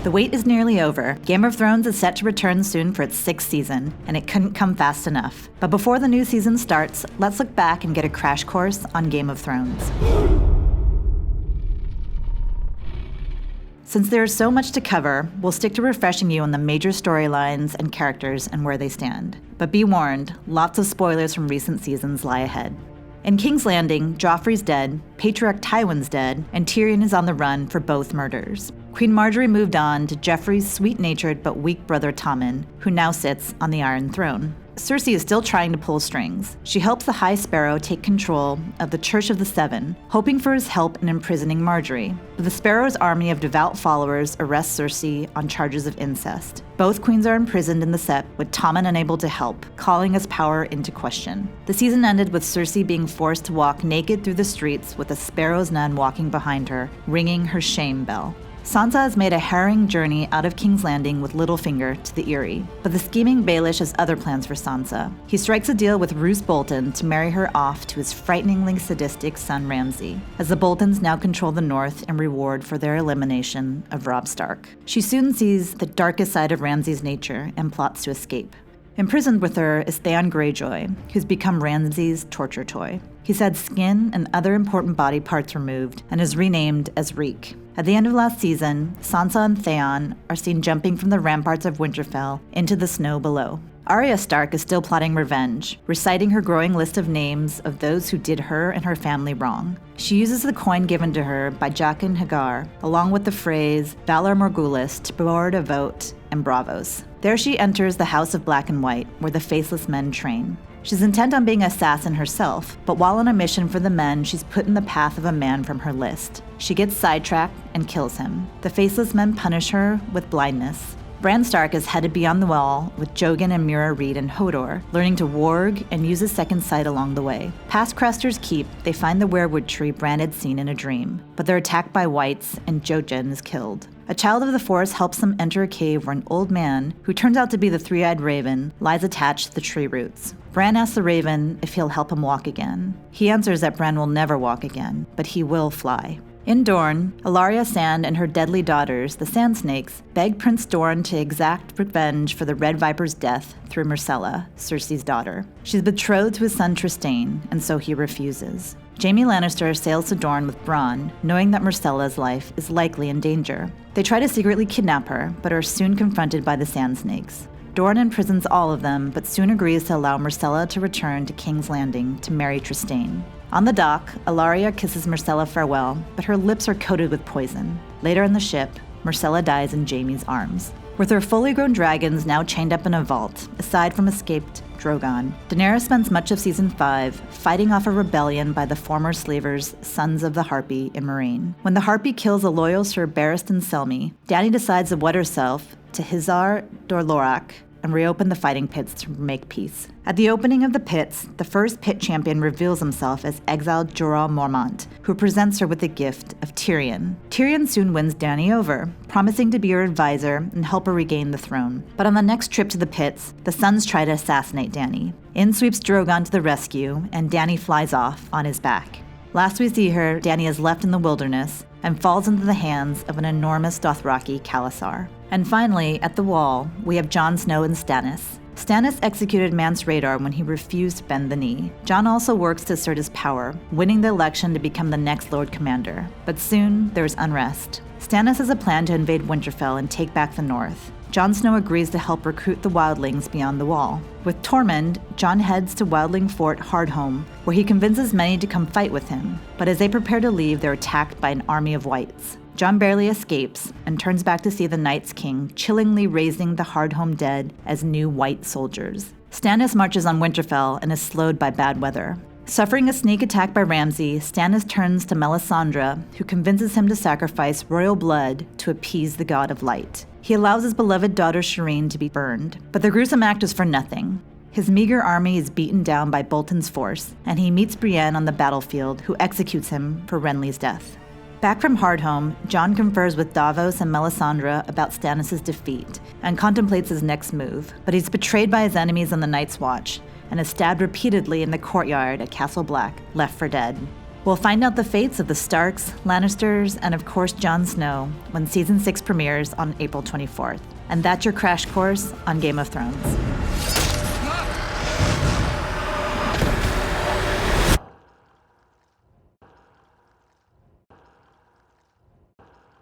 The wait is nearly over. Game of Thrones is set to return soon for its 6th season, and it couldn't come fast enough. But before the new season starts, let's look back and get a crash course on Game of Thrones. Since there is so much to cover, we'll stick to refreshing you on the major storylines and characters and where they stand. But be warned, lots of spoilers from recent seasons lie ahead. In King's Landing, Joffrey's dead, Patriarch Tywin's dead, and Tyrion is on the run for both murders. Queen Marjorie moved on to Joffrey's sweet-natured but weak brother Tommen, who now sits on the Iron Throne. Cersei is still trying to pull strings. She helps the High Sparrow take control of the Church of the Seven, hoping for his help in imprisoning Marjorie. But the Sparrow's army of devout followers arrests Cersei on charges of incest. Both queens are imprisoned in the Sept, with Tommen unable to help, calling his power into question. The season ended with Cersei being forced to walk naked through the streets with a Sparrow's nun walking behind her, ringing her shame bell. Sansa has made a harrowing journey out of King's Landing with Littlefinger to the Eyrie, but the scheming Baelish has other plans for Sansa. He strikes a deal with Roose Bolton to marry her off to his frighteningly sadistic son Ramsay, as the Boltons now control the North in reward for their elimination of Robb Stark. She soon sees the darkest side of Ramsay's nature and plots to escape. Imprisoned with her is Theon Greyjoy, who's become Ramsay's torture toy. He's had skin and other important body parts removed and is renamed as Reek. At the end of last season, Sansa and Theon are seen jumping from the ramparts of Winterfell into the snow below. Arya Stark is still plotting revenge, reciting her growing list of names of those who did her and her family wrong. She uses the coin given to her by Jaqen H'ghar, along with the phrase Valar Morghulis to board a vote and Braavos. There she enters the House of Black and White, where the Faceless Men train. She's intent on being an assassin herself, but while on a mission for the men, she's put in the path of a man from her list. She gets sidetracked and kills him. The Faceless Men punish her with blindness. Bran Stark is headed beyond the wall with Jojen and Mira Reed and Hodor, learning to warg and use his second sight along the way. Past Craster's Keep, they find the weirwood tree Bran had seen in a dream, but they're attacked by whites and Jojen is killed. A child of the forest helps them enter a cave where an old man, who turns out to be the three-eyed raven, lies attached to the tree roots. Bran asks the raven if he'll help him walk again. He answers that Bran will never walk again, but he will fly. In Dorne, Ellaria Sand and her deadly daughters, the Sand Snakes, beg Prince Dorne to exact revenge for the Red Viper's death through Myrcella, Cersei's daughter. She's betrothed to his son Trystane, and so he refuses. Jaime Lannister sails to Dorne with Bronn, knowing that Myrcella's life is likely in danger. They try to secretly kidnap her, but are soon confronted by the Sand Snakes. Dorne imprisons all of them, but soon agrees to allow Myrcella to return to King's Landing to marry Trystane. On the dock, Ellaria kisses Myrcella farewell, but her lips are coated with poison. Later on the ship, Myrcella dies in Jaime's arms. With her fully grown dragons now chained up in a vault, aside from escaped Drogon, Daenerys spends much of Season 5 fighting off a rebellion by the former slavers, Sons of the Harpy in Meereen. When the Harpy kills a loyal Sir Barristan Selmy, Dany decides to wed herself to Hizar Dorlorak and reopen the fighting pits to make peace. At the opening of the pits, the first pit champion reveals himself as exiled Jorah Mormont, who presents her with the gift of Tyrion. Tyrion soon wins Dany over, promising to be her advisor and help her regain the throne. But on the next trip to the pits, the sons try to assassinate Dany. In sweeps Drogon to the rescue, and Dany flies off on his back. Last we see her, Dany is left in the wilderness and falls into the hands of an enormous Dothraki Khalasar. And finally, at the Wall, we have Jon Snow and Stannis. Stannis executed Mance Rhaedar when he refused to bend the knee. Jon also works to assert his power, winning the election to become the next Lord Commander. But soon, there's unrest. Stannis has a plan to invade Winterfell and take back the North. Jon Snow agrees to help recruit the wildlings beyond the Wall. With Tormund, Jon heads to wildling fort Hardhome, where he convinces many to come fight with him. But as they prepare to leave, they're attacked by an army of whites. Jon barely escapes and turns back to see the Night's King chillingly raising the Hardhome dead as new white soldiers. Stannis marches on Winterfell and is slowed by bad weather. Suffering a sneak attack by Ramsay, Stannis turns to Melisandre, who convinces him to sacrifice royal blood to appease the god of light. He allows his beloved daughter Shireen to be burned, but the gruesome act is for nothing. His meager army is beaten down by Bolton's force, and he meets Brienne on the battlefield, who executes him for Renly's death. Back from Hardhome, Jon confers with Davos and Melisandre about Stannis' defeat and contemplates his next move, but he's betrayed by his enemies on the Night's Watch and is stabbed repeatedly in the courtyard at Castle Black, left for dead. We'll find out the fates of the Starks, Lannisters, and of course Jon Snow when Season 6 premieres on April 24th. And that's your crash course on Game of Thrones.